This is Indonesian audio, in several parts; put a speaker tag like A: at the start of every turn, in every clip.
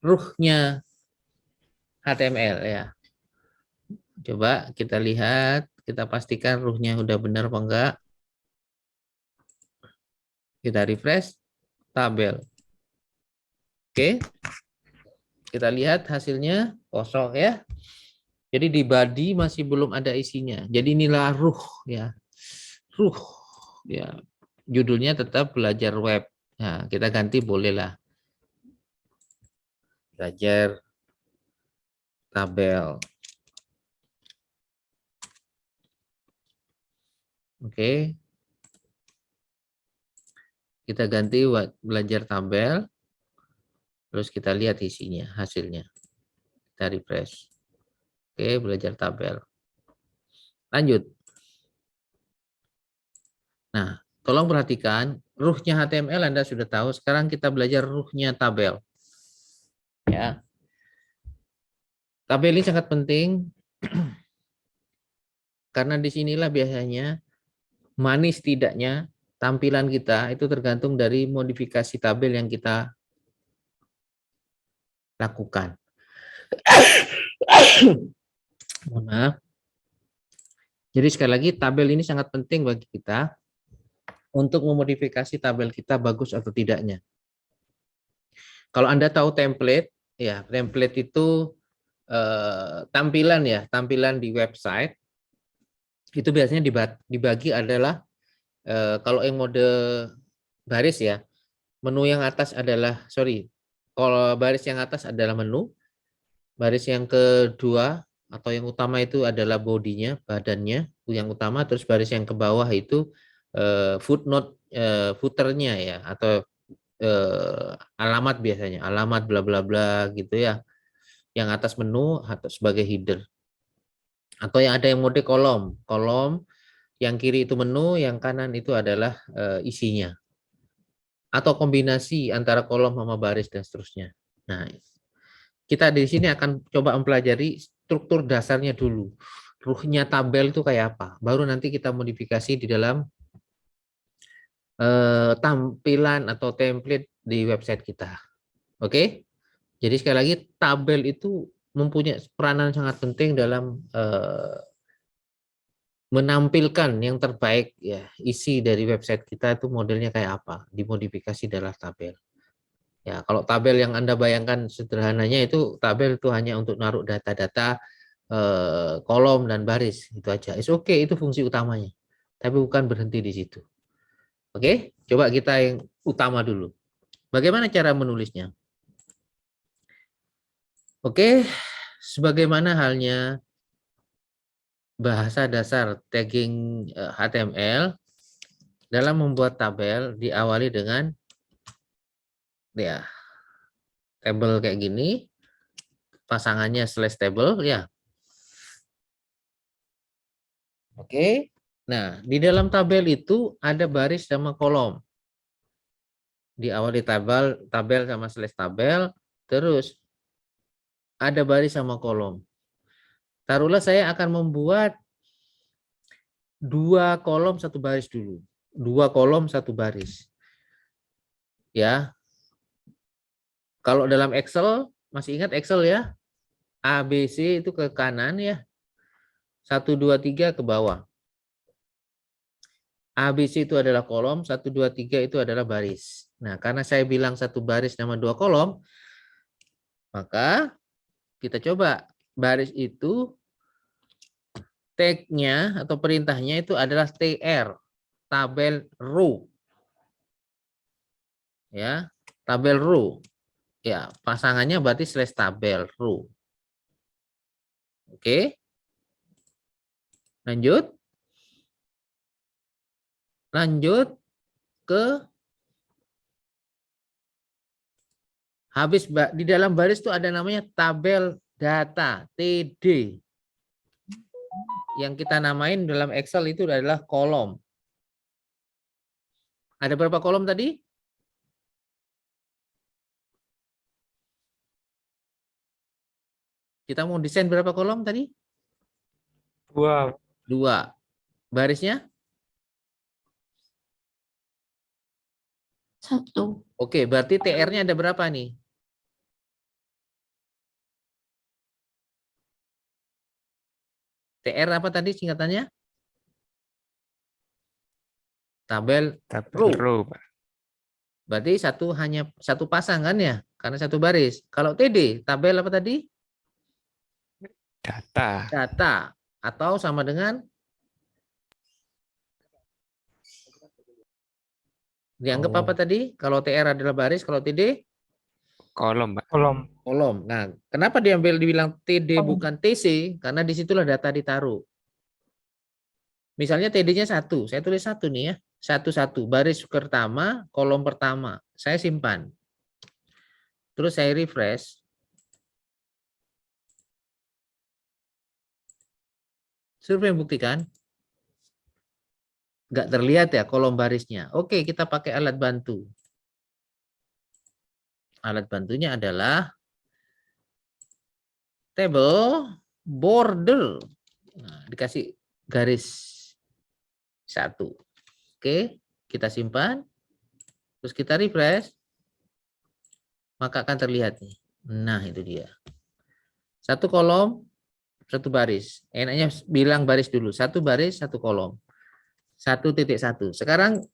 A: ruhnya HTML ya. Coba kita lihat, kita pastikan ruhnya udah benar apa enggak. Kita refresh tabel. Oke. Kita lihat hasilnya kosong ya. Jadi di body masih belum ada isinya. Jadi inilah ruh ya. Ruh ya. Judulnya tetap belajar web. Nah, kita ganti bolehlah. Belajar tabel. Oke. Kita ganti belajar tabel. Terus kita lihat isinya, hasilnya. Kita refresh. Oke, belajar tabel. Lanjut. Nah, tolong perhatikan, ruhnya HTML Anda sudah tahu. Sekarang kita belajar ruhnya tabel. Ya. Tabel ini sangat penting karena disinilah biasanya manis tidaknya tampilan kita itu tergantung dari modifikasi tabel yang kita lakukan. Mohon maaf. Jadi sekali lagi tabel ini sangat penting bagi kita untuk memodifikasi tabel kita bagus atau tidaknya. Kalau Anda tahu template, ya template itu tampilan ya, tampilan di website itu biasanya dibagi adalah kalau yang mode baris ya, menu yang atas adalah kalau baris yang atas adalah menu, baris yang kedua atau yang utama itu adalah bodinya, badannya yang utama, terus baris yang ke bawah itu footnote, footernya ya, atau alamat biasanya, alamat bla bla bla gitu ya. Yang atas menu atau sebagai header. Atau yang ada yang mode kolom, kolom yang kiri itu menu, yang kanan itu adalah isinya. Atau kombinasi antara kolom sama baris dan seterusnya. Nah, kita di sini akan coba mempelajari struktur dasarnya dulu. Ruhnya tabel itu kayak apa? Baru nanti kita modifikasi di dalam tampilan atau template di website kita. Oke? Jadi sekali lagi tabel itu mempunyai peranan sangat penting dalam menampilkan yang terbaik ya, isi dari website kita itu modelnya kayak apa, dimodifikasi adalah tabel. Ya, kalau tabel yang Anda bayangkan sederhananya itu tabel itu hanya untuk naruh data-data kolom dan baris itu aja. It's okay, itu fungsi utamanya. Tapi bukan berhenti di situ. Oke, coba kita yang utama dulu. Bagaimana cara menulisnya? Oke, sebagaimana halnya bahasa dasar tagging HTML, dalam membuat tabel diawali dengan ya tabel kayak gini, pasangannya slash table ya. Oke. Nah, di dalam tabel itu ada baris sama kolom. Diawali tabel sama slash tabel, terus ada baris sama kolom. Taruhlah saya akan membuat 2 kolom 1 baris dulu. 2 kolom 1 baris. Ya. Kalau dalam Excel, masih ingat Excel ya? A, B, C itu ke kanan ya. 1, 2, 3 ke bawah. A, B, C itu adalah kolom, 1, 2, 3 itu adalah baris. Nah, karena saya bilang 1 baris sama 2 kolom, maka kita coba baris itu tag-nya atau perintahnya itu adalah tr, tabel row. Ya, tabel row. Ya, pasangannya berarti slash tabel row. Oke. Lanjut. Lanjut ke habis di dalam baris itu ada namanya tabel data, TD. Yang kita namain dalam Excel itu adalah kolom. Ada berapa kolom tadi? Kita mau desain berapa kolom tadi?
B: 2.
A: 2. Barisnya?
C: 1.
A: Oke, berarti TR-nya ada berapa nih? TR apa tadi singkatannya? Tabel
B: Tabel
A: row.
B: row, Pak.
A: Berarti hanya satu pasang kan ya? Karena satu baris. Kalau TD, tabel apa tadi?
B: Data.
A: Data. Atau sama dengan dianggap apa tadi? Kalau TR adalah baris, kalau TD
B: Kolom, Pak.
C: Kolom.
A: kolom. Nah, kenapa dibilang TD bukan TC? Karena disitulah data ditaruh. Misalnya TD-nya 1, saya tulis 1 nih ya. 1, baris pertama, kolom pertama. Saya simpan. Terus saya refresh. Survei membuktikan nggak terlihat ya kolom barisnya. Oke, kita pakai alat bantu. Alat bantunya adalah table border. Nah, dikasih garis 1. Oke, kita simpan. Terus kita refresh. Maka akan terlihat nih. Nah, itu dia. 1 kolom, 1 baris. Enaknya bilang baris dulu. 1 baris, 1 kolom. 1.1. Sekarang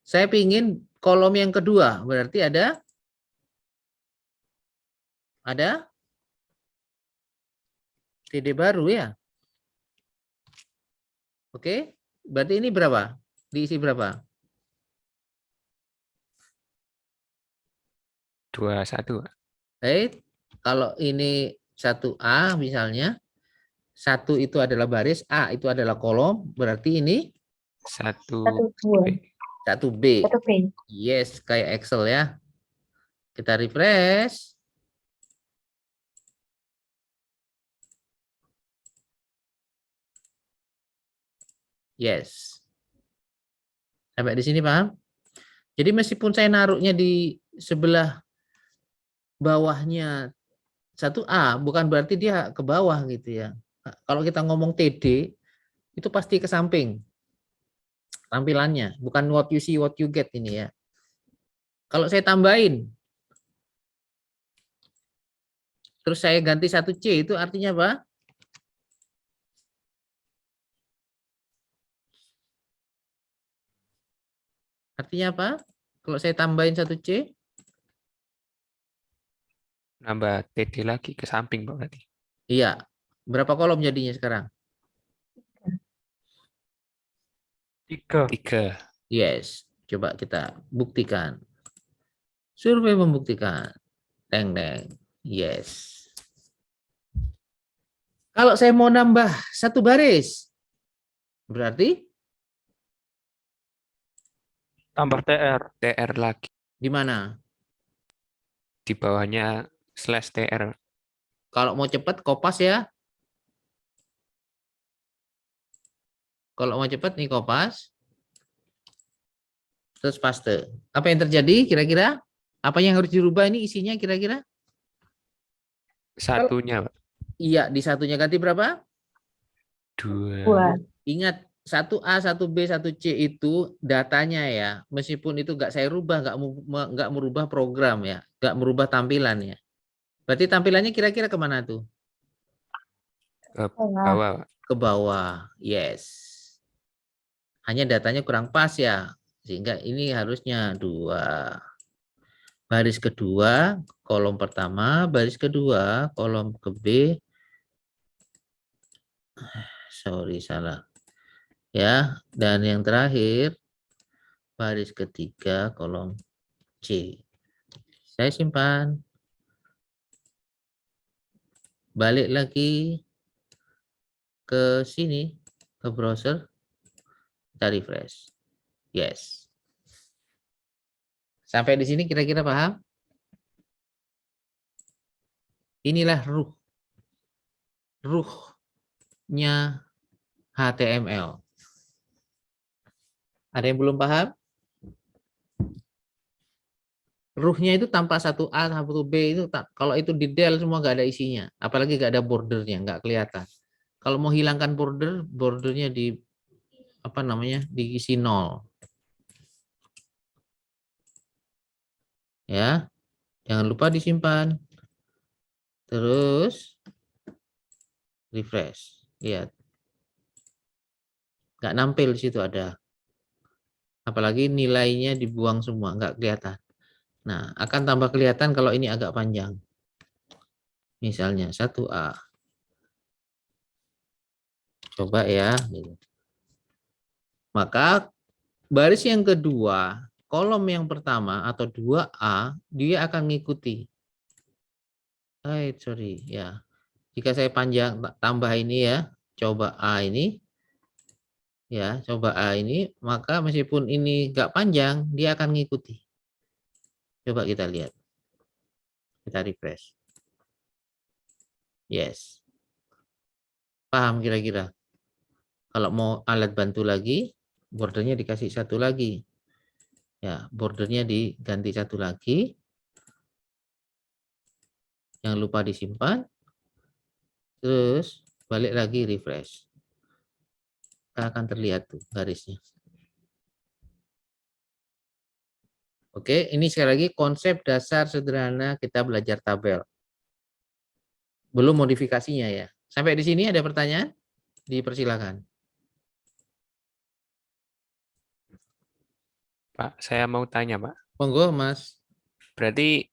A: saya pingin kolom yang kedua. Berarti ada TD baru ya. Oke. Berarti ini berapa? Diisi berapa?
B: 21, Pak.
A: Baik. Kalau ini 1A misalnya. 1 itu adalah baris, A itu adalah kolom. Berarti ini
B: 1B.
A: 1B. Yes, kayak Excel ya. Kita refresh. Yes. Sampai di sini paham? Jadi meskipun saya naruhnya di sebelah bawahnya 1A, bukan berarti dia ke bawah gitu ya. Kalau kita ngomong TD, itu pasti ke samping tampilannya. Bukan what you see, what you get ini ya. Kalau saya tambahin, terus saya ganti 1C, itu artinya apa? Artinya apa? Kalau saya tambahin 1C,
B: Nambah TD lagi ke samping, Pak, berarti.
A: iya. Berapa kolom jadinya sekarang?
C: 3.
B: 3.
A: Yes. Coba kita buktikan. Survei membuktikan. Deng, deng. Yes. Kalau saya mau nambah 1 baris, berarti
C: Tambah TR.
B: TR lagi.
A: di mana?
B: Di bawahnya /TR.
A: Kalau mau cepat, kopas ya. Kalau mau cepat, nih kopas. Terus paste. Apa yang terjadi kira-kira? Apa yang harus dirubah ini isinya kira-kira?
B: Satunya, Pak.
A: Iya, di satunya ganti berapa?
B: 2.
A: Ingat, 1A, 1B, 1C itu datanya ya. Meskipun itu nggak saya rubah, nggak merubah program ya. Nggak merubah tampilan ya. Berarti tampilannya kira-kira kemana tuh?
B: Ke bawah, Pak.
A: Ke bawah. Yes. Hanya datanya kurang pas ya. Sehingga ini harusnya 2. Baris kedua, kolom pertama. Baris kedua, kolom ke B. Sorry, salah. Ya, dan yang terakhir baris ketiga kolom C. Saya simpan. Balik lagi ke sini, ke browser. Kita refresh. Yes. Sampai di sini kira-kira paham? Inilah ruhnya HTML. Ada yang belum paham? Ruhnya itu tanpa 1A, 1B itu kalau itu di del semua nggak ada isinya, apalagi nggak ada bordernya, nggak kelihatan. Kalau mau hilangkan bordernya di apa namanya, diisi 0. Ya, jangan lupa disimpan. Terus refresh. Lihat, nggak nampil di situ ada. Apalagi nilainya dibuang semua, nggak kelihatan. Nah, akan tambah kelihatan kalau ini agak panjang. Misalnya 1A. Coba ya. Maka baris yang kedua, kolom yang pertama atau 2A, dia akan mengikuti. Sorry ya. Jika saya panjang tambah ini ya, coba A ini. Ya, coba A ini, maka meskipun ini nggak panjang, dia akan mengikuti. Coba kita lihat. Kita refresh. Yes. Paham kira-kira? Kalau mau alat bantu lagi, bordernya dikasih satu lagi. Ya, bordernya diganti satu lagi. Jangan lupa disimpan. Terus balik lagi refresh. Akan terlihat tuh garisnya. Oke, ini sekali lagi konsep dasar sederhana kita belajar tabel. Belum modifikasinya ya. Sampai di sini ada pertanyaan? Dipersilakan.
B: Pak, saya mau tanya, Pak.
A: Monggo, Mas.
B: Berarti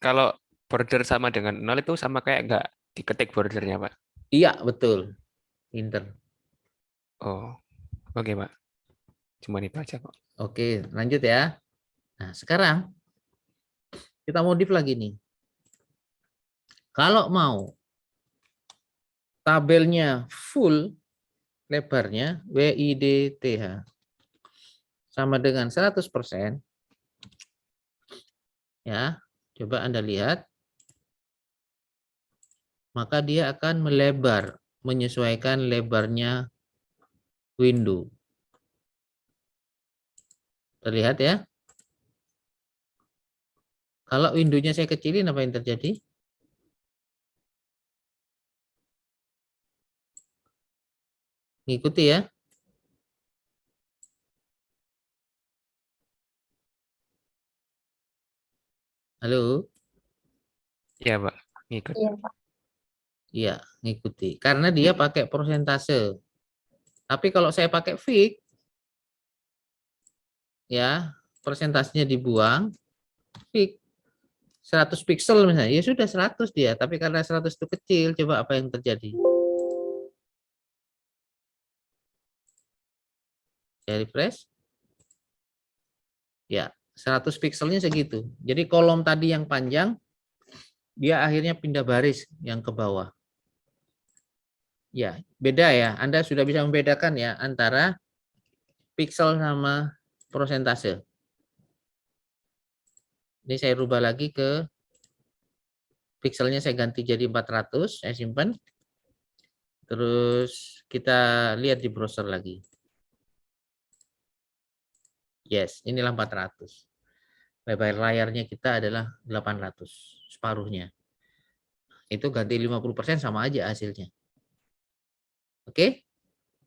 B: kalau border sama dengan 0 itu sama kayak nggak diketik bordernya, Pak?
A: Iya, betul. Pinter.
B: Oh, oke, Pak. Cuma itu aja kok.
A: Oke, lanjut ya. Nah, sekarang kita modif lagi nih. Kalau mau tabelnya full lebarnya WIDTH sama dengan 100%, ya, coba Anda lihat, maka dia akan melebar, menyesuaikan lebarnya window. Terlihat ya? Kalau windownya saya kecilin, apa yang terjadi? Ngikuti ya. Halo?
B: Iya, Pak. Ngikut.
D: Iya, Pak.
A: Iya, ngikuti. Karena dia pakai persentase. Tapi kalau saya pakai fix, ya, persentasenya dibuang, fix 100 pixel misalnya, ya sudah 100 dia. Tapi karena 100 itu kecil, coba apa yang terjadi? Saya refresh. Ya, 100 pixelnya segitu. Jadi kolom tadi yang panjang, dia akhirnya pindah baris yang ke bawah. Ya, beda ya. Anda sudah bisa membedakan ya antara pixel sama persentase. Ini saya rubah lagi ke pixelnya, saya ganti jadi 400, saya simpan. Terus kita lihat di browser lagi. Yes, inilah 400. Lebar layarnya kita adalah 800, separuhnya. Itu ganti 50% sama aja hasilnya. Oke?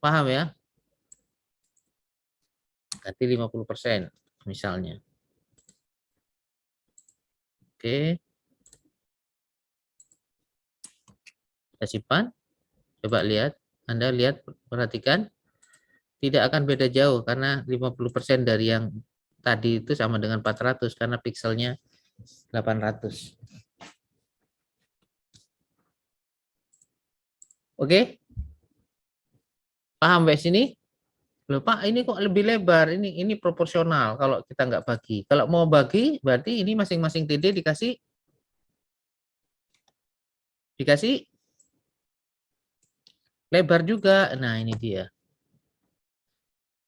A: Paham ya? Ganti 50% misalnya. Oke. Kita simpan. Coba lihat. Anda lihat, perhatikan. Tidak akan beda jauh karena 50% dari yang tadi itu sama dengan 400 karena pixelnya 800. Oke? Paham sampai sini? Loh Pak, ini kok lebih lebar, ini proporsional kalau kita nggak bagi. Kalau mau bagi, berarti ini masing-masing TD dikasih lebar juga. Nah, ini dia.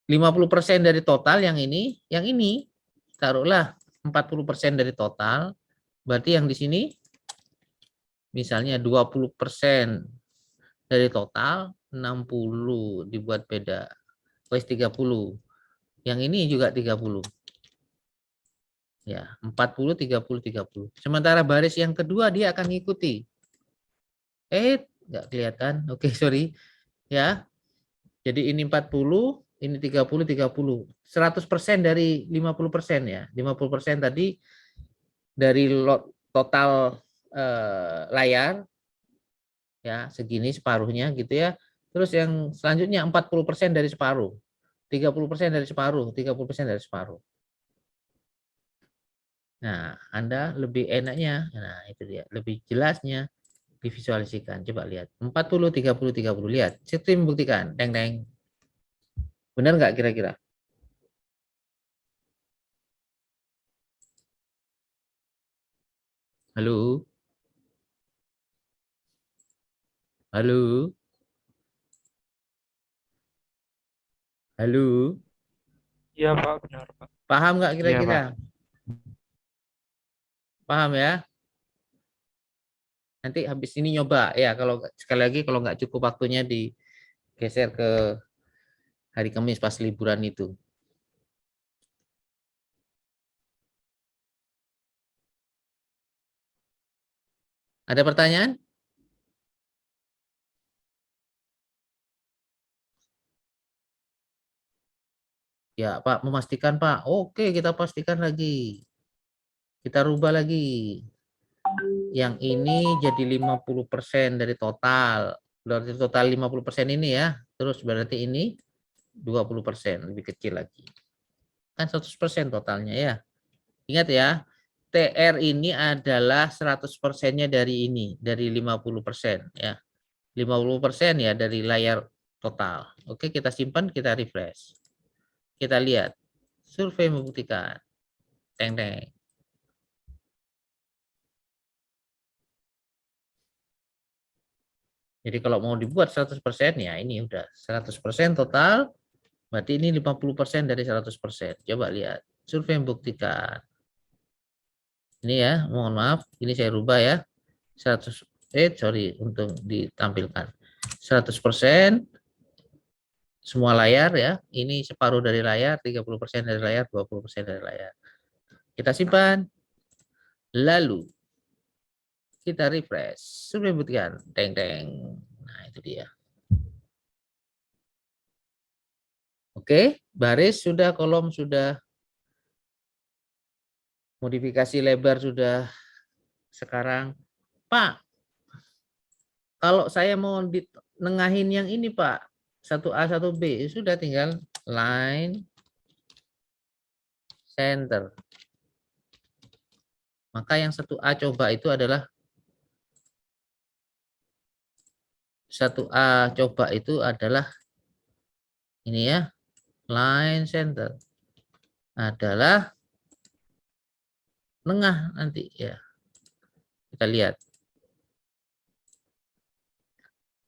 A: 50% dari total yang ini taruhlah 40% dari total, berarti yang di sini misalnya 20% dari total, 60 dibuat beda, plus 30. Yang ini juga 30. Ya, 40, 30, 30. Sementara baris yang kedua dia akan ngikuti. Nggak kelihatan. Oke, sorry. Ya. Jadi ini 40, ini 30, 30. 100% dari 50% ya. 50% tadi dari total layar, ya segini separuhnya gitu ya. Terus yang selanjutnya 40% dari separuh. 30% dari separuh, 30% dari separuh. Nah, Anda lebih enaknya, nah itu dia, lebih jelasnya divisualisikan. Coba lihat. 40, 30, 30. Lihat. Sistem membuktikan. Deng, deng. Benar nggak kira-kira? Halo? Halo? Halo?
C: Iya, Pak, benar, Pak.
A: Paham nggak
B: Iya,
A: kira-kira?
B: Pak.
A: Paham ya? Nanti habis ini nyoba ya. Kalau sekali lagi kalau nggak cukup waktunya digeser ke hari Kamis pas liburan itu. Ada pertanyaan? Ya, Pak, memastikan, Pak. Oke, kita pastikan lagi. Kita rubah lagi. Yang ini jadi 50% dari total. Berarti total 50% ini ya. Terus berarti ini 20%, lebih kecil lagi. Kan 100% totalnya ya. Ingat ya, TR ini adalah 100%-nya dari ini, dari 50% ya. 50% ya dari layar total. Oke, kita simpan, kita refresh. Kita lihat. Survei membuktikan. Teng teng. Jadi kalau mau dibuat 100% ya ini udah 100% total, berarti ini 50% dari 100%. Coba lihat. Survei membuktikan. Ini ya, mohon maaf, ini saya rubah ya. 100 sorry untuk ditampilkan. 100% semua layar ya. Ini separuh dari layar, 30% dari layar, 20% dari layar. Kita simpan. Lalu kita refresh. Survei membuktikan. Teng teng. Nah, itu dia. Oke, baris sudah, kolom sudah, modifikasi lebar sudah. Sekarang, Pak, kalau saya mau nengahin yang ini, Pak, 1A, 1B, sudah tinggal line center. Maka yang 1A coba itu adalah 1A coba itu adalah ini ya, line center. Adalah nengah nanti ya. Kita lihat.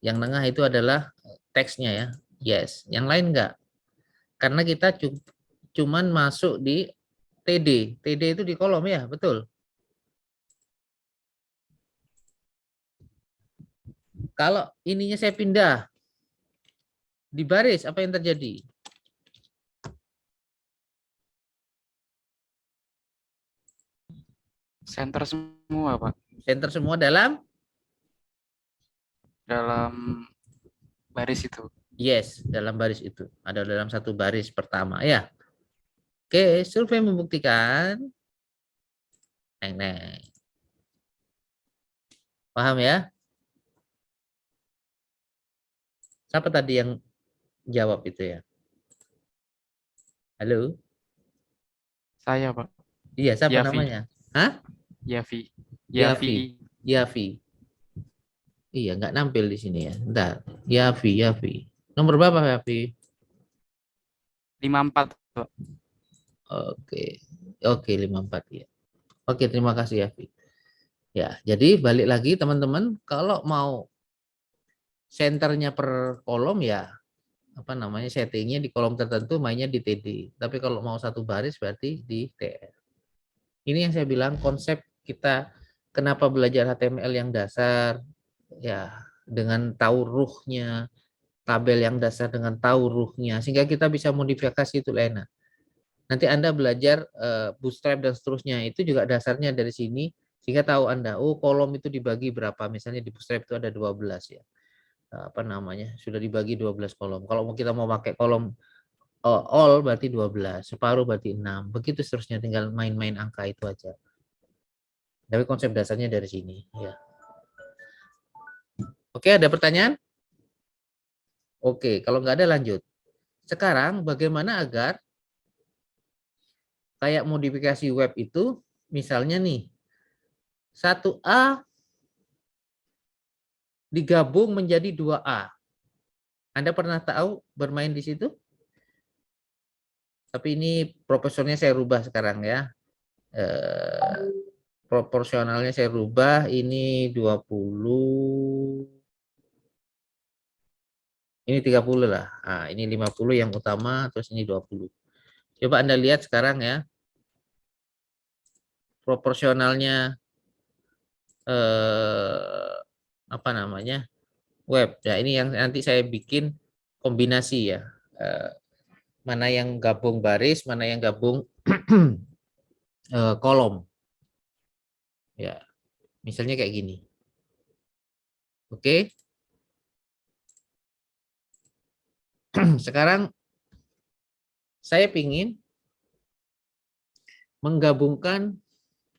A: Yang nengah itu adalah teksnya ya. Yes, yang lain enggak. Karena kita cuman masuk di TD. TD itu di kolom ya, betul. Kalau ininya saya pindah di baris, apa yang terjadi?
D: Center semua, Pak.
A: Center semua dalam?
D: Dalam baris itu.
A: Yes, dalam baris itu. Ada dalam satu baris pertama ya. Oke, survei membuktikan. Neng. Paham ya? Siapa tadi yang jawab itu ya? Halo?
D: Saya, Pak.
A: Iya, siapa
D: Yafi.
A: namanya? Hah?
D: Yafi.
A: Yafi. Yafi. Iya, nggak nampil di sini ya. Bentar. Yafi. Nomor berapa Yafi?
D: 54, Pak.
A: Oke. Oke, 54 ya. Oke, terima kasih Yafi. Ya, jadi balik lagi teman-teman, kalau mau senternya per kolom ya apa namanya settingnya di kolom tertentu mainnya di TD. Tapi kalau mau satu baris berarti di TR. Ini yang saya bilang konsep kita kenapa belajar HTML yang dasar ya dengan tahu ruhnya, tabel yang dasar dengan tahu ruhnya sehingga kita bisa modifikasi itu enak. Nanti Anda belajar bootstrap dan seterusnya itu juga dasarnya dari sini sehingga tahu Anda oh kolom itu dibagi berapa misalnya di bootstrap itu ada 12 ya. Apa namanya? Sudah dibagi 12 kolom. Kalau kita mau pakai kolom all berarti 12, separuh berarti 6. Begitu seterusnya tinggal main-main angka itu aja. Tapi konsep dasarnya dari sini ya. Oke, ada pertanyaan? Oke, kalau nggak ada lanjut. Sekarang bagaimana agar kayak modifikasi web itu, misalnya nih, 1A digabung menjadi 2A. Anda pernah tahu bermain di situ? Tapi ini proporsinya saya rubah sekarang ya. Proporsionalnya saya rubah, ini 20, ini 30 lah. Nah, ini 50 yang utama, terus ini 20. Coba Anda lihat sekarang ya. Proporsionalnya apa namanya? Web. Ya, ini yang nanti saya bikin kombinasi ya. Mana yang gabung baris, mana yang gabung kolom. Ya, misalnya kayak gini. Oke. Sekarang saya pingin menggabungkan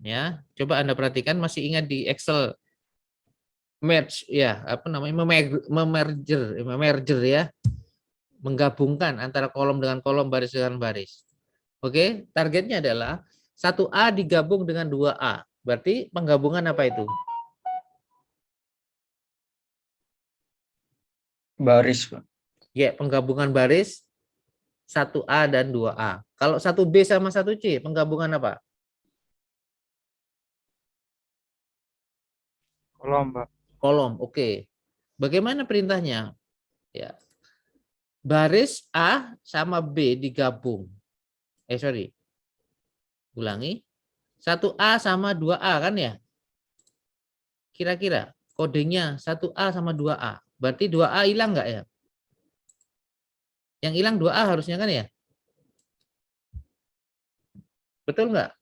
A: ya. Coba Anda perhatikan, masih ingat di Excel merge ya, apa namanya, memerger ya, menggabungkan antara kolom dengan kolom, baris dengan baris. Oke, targetnya adalah 1A digabung dengan 2A. Berarti penggabungan apa itu?
C: Baris, Pak.
A: Ya, penggabungan baris 1A dan 2A. Kalau 1B sama 1C, penggabungan apa?
C: Kolom, Pak.
A: Kolom, oke. Bagaimana perintahnya? Ya. Baris A sama B digabung. Sorry. Ulangi. 1A sama 2A kan ya? Kira-kira kodenya 1A sama 2A. Berarti 2A hilang nggak ya? Yang hilang 2A harusnya kan ya? Betul nggak?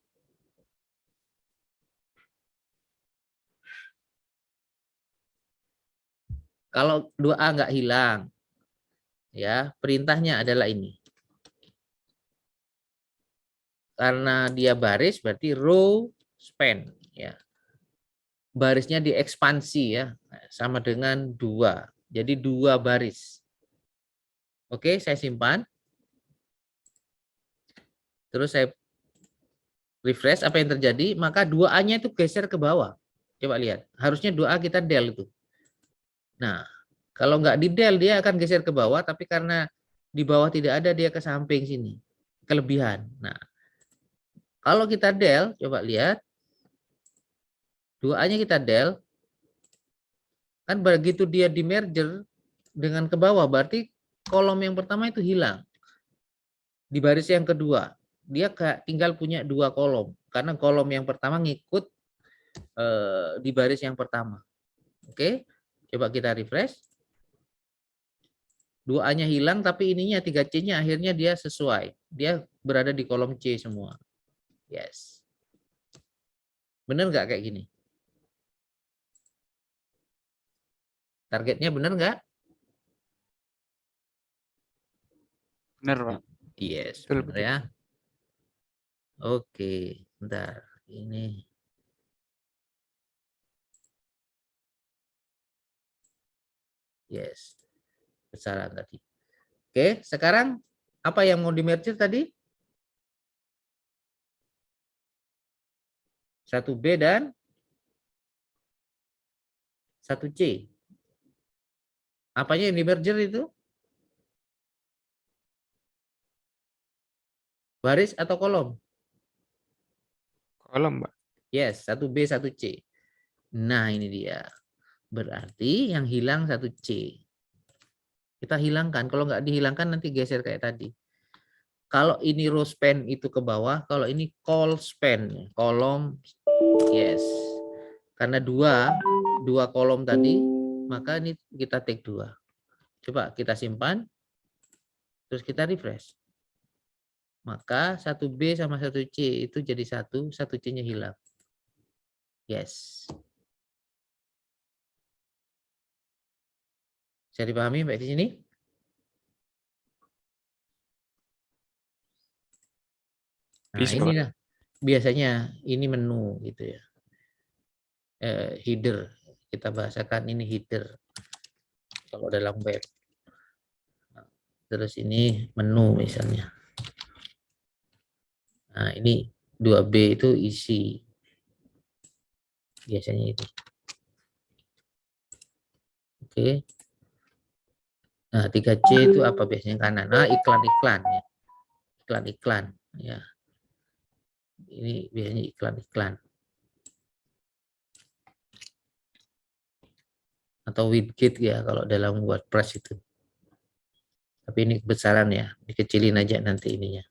A: Kalau 2A nggak hilang, ya perintahnya adalah ini. Karena dia baris berarti row span ya. Barisnya diekspansi ya, sama dengan 2. Jadi 2 baris. Oke, saya simpan. Terus saya refresh, apa yang terjadi? Maka 2A-nya itu geser ke bawah. Coba lihat, harusnya 2A kita del itu. Nah, kalau nggak di del dia akan geser ke bawah, tapi karena di bawah tidak ada, dia ke samping sini. Kelebihan. Nah, kalau kita del, coba lihat. 2A-nya kita del, kan begitu dia di merger dengan ke bawah, berarti kolom yang pertama itu hilang. Di baris yang kedua, dia tinggal punya 2 kolom. Karena kolom yang pertama ngikut di baris yang pertama. Oke, coba kita refresh. 2A-nya hilang, tapi ininya 3C-nya akhirnya dia sesuai. Dia berada di kolom C semua. Yes. Benar nggak kayak gini? Targetnya benar nggak?
D: Benar, Pak.
A: Yes,
B: Betul,
A: benar
B: betul.
A: ya. Oke, bentar. Ini. Yes. Kesalahan tadi. Oke, sekarang apa yang mau di-merge tadi? 1B dan 1C. Apanya yang di-merger itu? Baris atau kolom?
B: Kolom, Pak.
A: Yes, 1B, 1C. Nah, ini dia. Berarti yang hilang 1C. Kita hilangkan. Kalau nggak dihilangkan nanti geser kayak tadi. Kalau ini row span itu ke bawah, kalau ini col span, kolom, yes. Karena dua kolom tadi, maka ini kita take 2. Coba kita simpan, terus kita refresh. Maka 1B sama 1C itu jadi 1, 1C-nya hilang. Yes. Bisa dipahami Mbak di sini? Nah,
B: Bisa,
A: ini
B: Pak.
A: lah. Biasanya ini menu gitu ya. Header. Kita bahasakan ini header. Kalau dalam web. Terus ini menu misalnya. Nah, ini 2B itu isi. Biasanya itu. Oke. Nah, 3C itu apa biasanya kanan? Nah, iklan-iklan ya. Iklan-iklan ya. Ini biasanya iklan-iklan. Atau widget ya kalau dalam WordPress itu. Tapi ini besaran ya, dikecilin aja nanti ininya.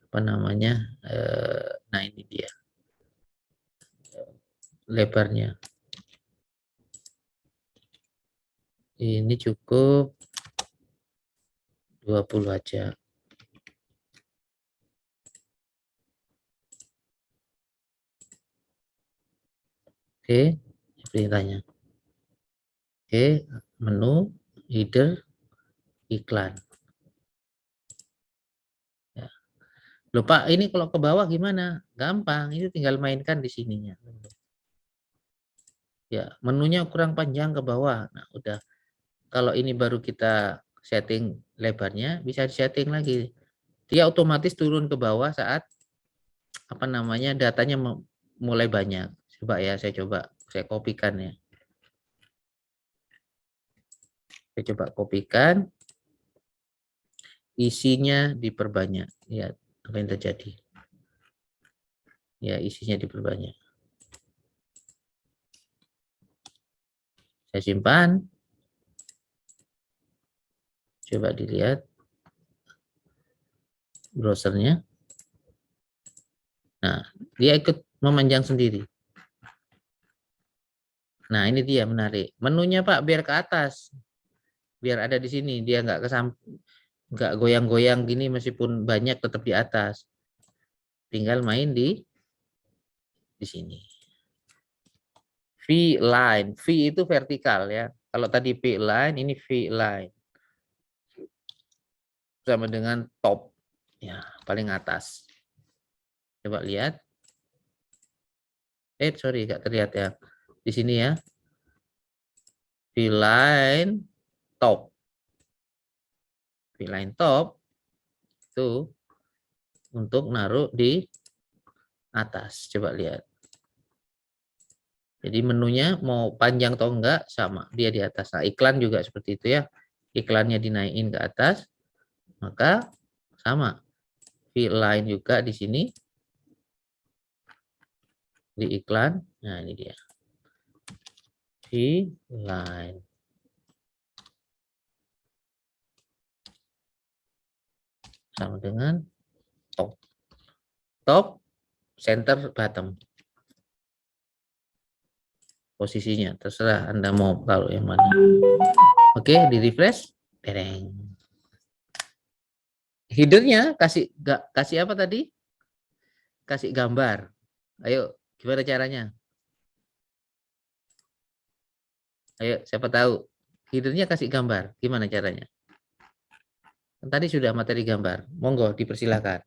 A: Apa namanya? Nah, ini dia. Lebarnya. Ini cukup 20 aja. Oke, perintahnya. Oke, menu, header, iklan. Ya. Lupa ini kalau ke bawah gimana? Gampang, ini tinggal mainkan di sininya. Ya, menunya kurang panjang ke bawah. Nah, udah. Kalau ini baru kita setting lebarnya, bisa setting lagi. Dia otomatis turun ke bawah saat apa namanya datanya mulai banyak. Coba ya, saya kopikan ya. Saya coba kopikan, isinya diperbanyak. Ya, apa yang terjadi? Ya, isinya diperbanyak. Saya simpan. Coba dilihat browsernya. Nah, dia ikut memanjang sendiri. Nah, ini dia menarik. Menunya Pak biar ke atas. Biar ada di sini, dia nggak nggak goyang-goyang gini meskipun banyak tetap di atas. Tinggal main di sini. V line, V itu vertikal ya. Kalau tadi P line, ini V line. Sama dengan top. Ya, paling atas. Coba lihat. Sorry, nggak terlihat ya. Di sini ya. V line top. V line top itu untuk naruh di atas. Coba lihat. Jadi menunya mau panjang atau enggak sama, dia di atas. Nah, iklan juga seperti itu ya. Iklannya dinaikin ke atas, maka sama. V line juga di sini. Di iklan. Nah, ini dia. V line. Sama dengan top. Top, center, bottom. Posisinya terserah Anda mau taruh yang mana. Oke, di refresh. Tereng. Headernya kasih apa tadi? Kasih gambar. Ayo, gimana caranya? Ayo, siapa tahu. Headernya kasih gambar. Gimana caranya? Tadi sudah materi gambar. Monggo, dipersilakan.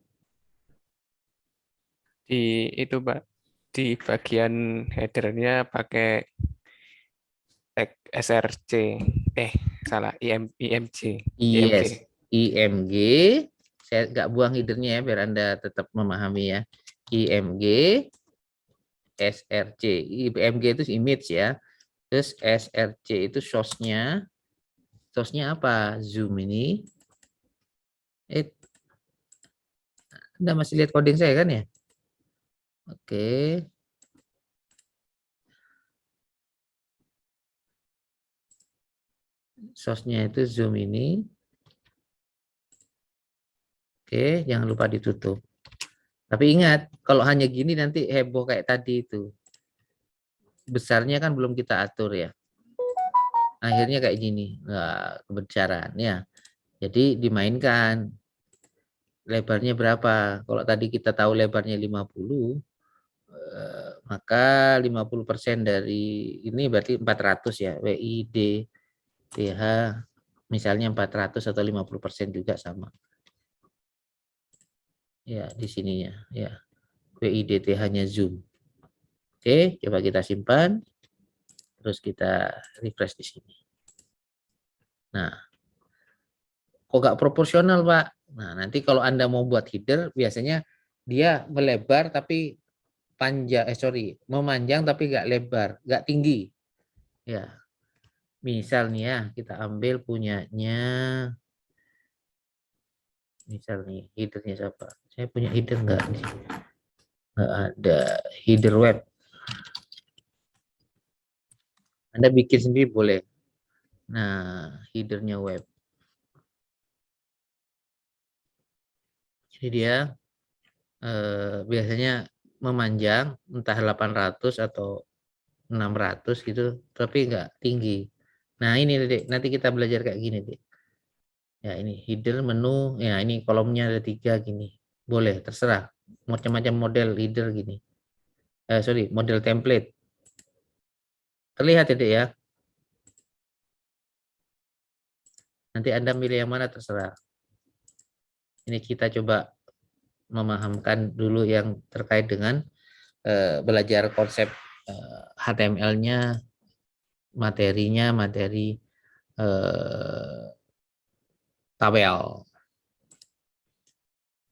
B: Di itu, Pak. Di bagian headernya pakai tag src. Salah, IMG.
A: Yes, IMG. Saya nggak buang headernya ya, biar Anda tetap memahami ya. IMG, SRC. IMG itu image ya. Terus SRC itu source-nya. Source-nya apa? Zoom ini. Anda masih lihat coding saya kan ya? Oke. Source-nya itu Zoom ini. Oke, jangan lupa ditutup. Tapi ingat, kalau hanya gini nanti heboh kayak tadi itu. Besarnya kan belum kita atur ya. Akhirnya kayak gini, kebesaran ya. Jadi dimainkan. Lebarnya berapa? Kalau tadi kita tahu lebarnya 50, maka 50% dari ini berarti 400 ya. WID, TH, misalnya 400 atau 50% juga sama. Ya, di sininya ya. WIDTH-nya Zoom. Oke, coba kita simpan. Terus kita refresh di sini. Nah, Kok nggak proporsional, Pak? Nah, nanti kalau Anda mau buat header, biasanya dia melebar tapi memanjang tapi nggak lebar, nggak tinggi. Ya, misal nih ya, kita ambil punyanya, misal nih, headernya siapa? Saya punya header nggak nih? Nggak ada header web. Anda bikin sendiri boleh. Nah, headernya web. Jadi dia biasanya memanjang entah 800 atau 600 gitu, tapi nggak tinggi. Nah, ini Dek, nanti kita belajar kayak gini, Dek. Ya, ini header menu, ya ini kolomnya ada 3 gini. Boleh, terserah. Macam-macam model header gini. Model template. Terlihat ya, Dek ya? Nanti Anda milih yang mana terserah. Ini kita coba memahamkan dulu yang terkait dengan belajar konsep HTML-nya, materinya, materi tabel.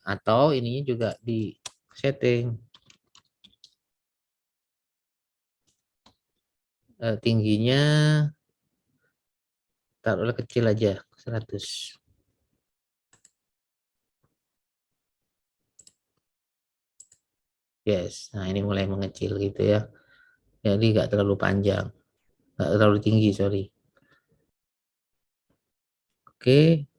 A: Atau ini juga di setting tingginya taruhlah kecil aja 100. Yes, nah ini mulai mengecil gitu ya. Jadi nggak terlalu panjang, nggak terlalu tinggi, sorry. Oke.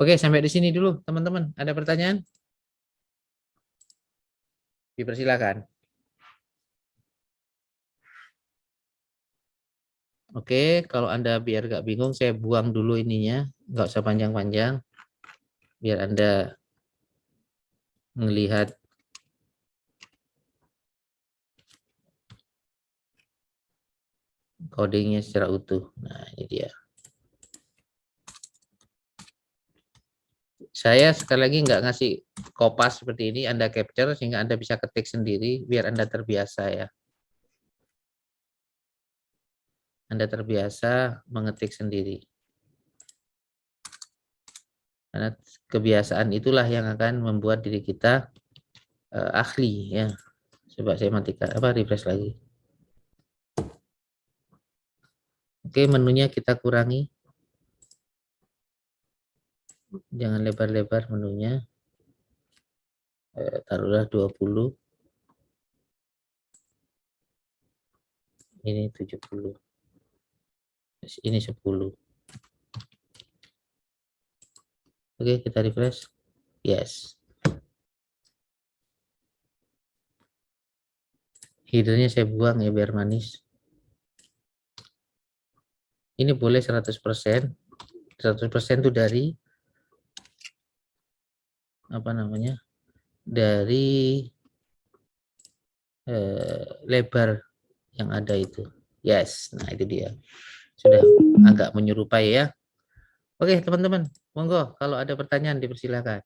A: Oke, sampai di sini dulu teman-teman. Ada pertanyaan? Dipersilakan. Oke, kalau Anda biar nggak bingung, saya buang dulu ininya. Nggak usah panjang-panjang. Biar Anda melihat codingnya secara utuh. Nah, ini dia. Saya sekali lagi nggak ngasih kopas seperti ini, Anda capture sehingga Anda bisa ketik sendiri biar Anda terbiasa ya. Anda terbiasa mengetik sendiri. Karena kebiasaan itulah yang akan membuat diri kita ahli ya. Coba saya matikan refresh lagi. Oke, menunya kita kurangi. Jangan lebar-lebar menunya. Taruhlah 20. Ini 70. Ini 10. Oke, kita refresh. Yes. Headernya saya buang ya biar manis. Ini boleh 100%. 100% itu dari apa namanya? Dari lebar yang ada itu. Yes, nah itu dia. Sudah agak menyerupai ya. Oke, teman-teman, monggo kalau ada pertanyaan dipersilakan.